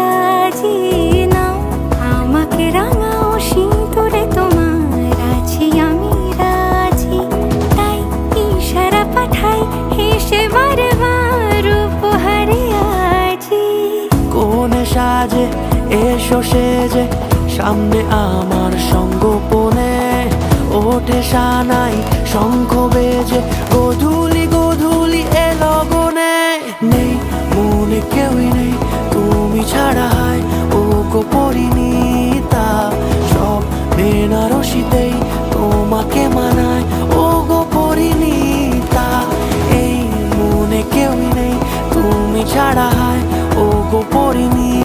আজি নাও আমাকে রাঙাও সিঁদুরে, তোমার আছি আমি রাজি। তাই ইশারা পাঠাই হেসে বারবার উপহারে আজি। কোণে সাজে এসো সেজে সামনে আমার সঙ্গোপনে, ওঠে সানাই শঙ্খ বেজে গধূলি গধূলি এ লগনে। নেই মনে কেউই নেই তুমি ছাড়া, হয় ও গো পরিণীতা। সব বেনারসিতেই তোমাকে মানায় ও গো পরিণীতা। এই মনে কেউই নেই তুমি ছাড়া, হয় ও গো পরিণীতা।